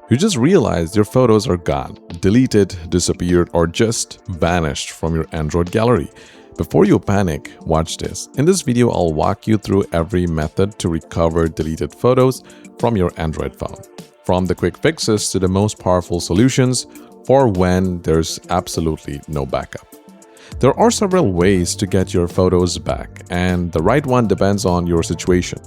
You just realized your photos are gone, deleted, disappeared, or just vanished from your Android gallery. Before you panic, watch this. In this video, I'll walk you through every method to recover deleted photos from your Android phone. From the quick fixes to the most powerful solutions for when there's absolutely no backup. There are several ways to get your photos back, and the right one depends on your situation.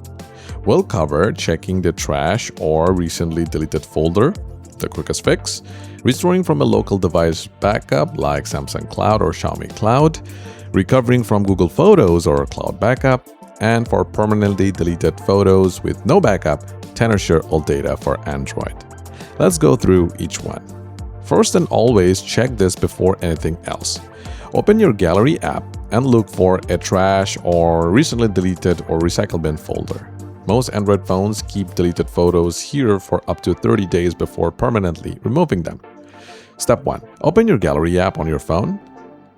We'll cover checking the trash or recently deleted folder, the quickest fix, restoring from a local device backup like Samsung Cloud or Xiaomi Cloud, recovering from Google Photos or Cloud Backup, and for permanently deleted photos with no backup, Tenorshare UltData for Android. Let's go through each one. First and always, check this before anything else. Open your Gallery app and look for a trash or recently deleted or recycle bin folder. Most Android phones keep deleted photos here for up to 30 days before permanently removing them. Step 1. Open your Gallery app on your phone.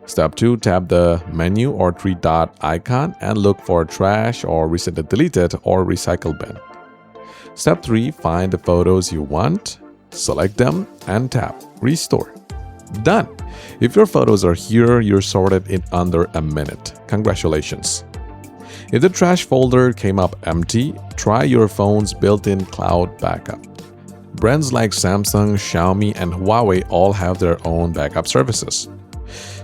Step 2. Tap the menu or three-dot icon and look for trash or recently deleted or recycle bin. Step 3. Find the photos you want, select them, and tap Restore. Done! If your photos are here, you're sorted in under a minute. Congratulations! If the trash folder came up empty, try your phone's built-in cloud backup. Brands like Samsung, Xiaomi, and Huawei all have their own backup services.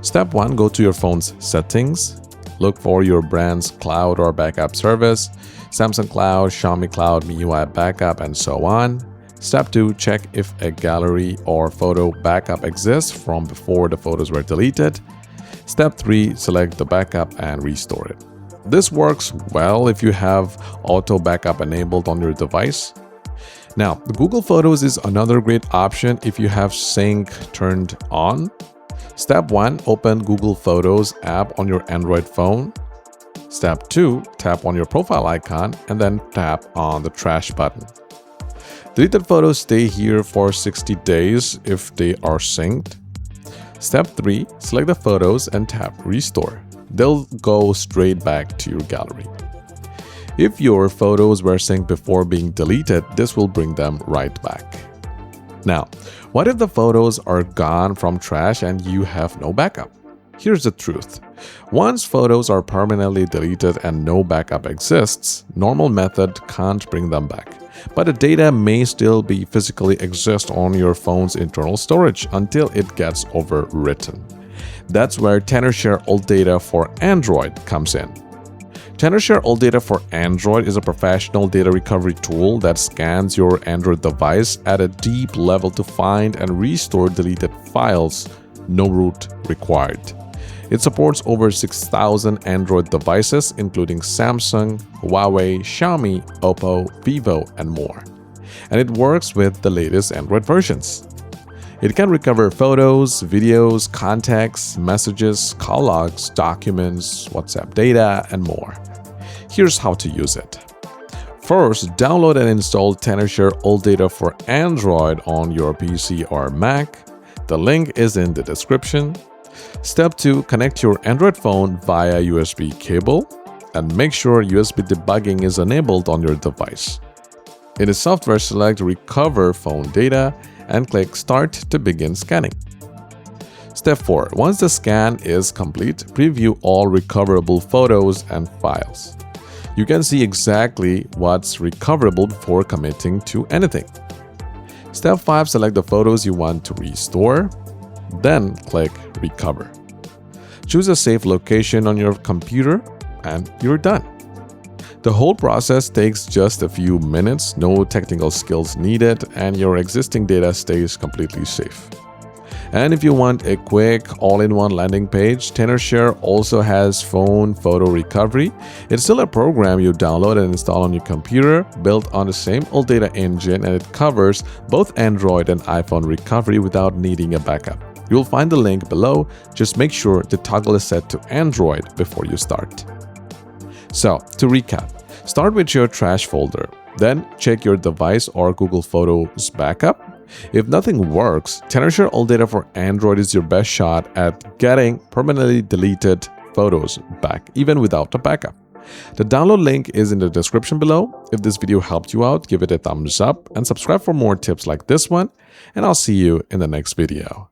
Step 1. Go to your phone's settings. Look for your brand's cloud or backup service, Samsung Cloud, Xiaomi Cloud, MIUI Backup, and so on. Step 2. Check if a gallery or photo backup exists from before the photos were deleted. Step 3. Select the backup and restore it. This works well if you have auto backup enabled on your device. Now, Google Photos is another great option if you have sync turned on. Step 1. Open Google Photos app on your Android phone. Step 2. Tap on your profile icon and then tap on the trash button. Deleted photos stay here for 60 days if they are synced. Step 3. Select the photos and tap Restore. They'll go straight back to your gallery. If your photos were synced before being deleted, this will bring them right back. Now, what if the photos are gone from trash and you have no backup? Here's the truth. Once photos are permanently deleted and no backup exists, normal method can't bring them back. But the data may still be physically exist on your phone's internal storage until it gets overwritten. That's where Tenorshare UltData for Android comes in. Tenorshare UltData for Android is a professional data recovery tool that scans your Android device at a deep level to find and restore deleted files, no root required. It supports over 6,000 Android devices, including Samsung, Huawei, Xiaomi, Oppo, Vivo, and more. And it works with the latest Android versions. It can recover photos, videos, contacts, messages, call logs, documents, WhatsApp data, and more. Here's how to use it. First, download and install Tenorshare UltData for Android on your PC or Mac. The link is in the description. Step 2. Connect your Android phone via USB cable and make sure USB debugging is enabled on your device. In the software, select Recover Phone Data and click Start to begin scanning. Step 4. Once the scan is complete, preview all recoverable photos and files. You can see exactly what's recoverable before committing to anything. Step 5. Select the photos you want to restore. Then click Recover. Choose a safe location on your computer and you're done. The whole process takes just a few minutes, no technical skills needed, and your existing data stays completely safe. And if you want a quick all-in-one landing page, Tenorshare also has phone photo recovery. It's still a program you download and install on your computer, built on the same UltData engine, and it covers both Android and iPhone recovery without needing a backup. You'll find the link below. Just make sure the toggle is set to Android before you start. So, to recap, start with your trash folder. Then check your device or Google Photos backup. If nothing works, Tenorshare UltData for Android is your best shot at getting permanently deleted photos back, even without a backup. The download link is in the description below. If this video helped you out, give it a thumbs up and subscribe for more tips like this one, and I'll see you in the next video.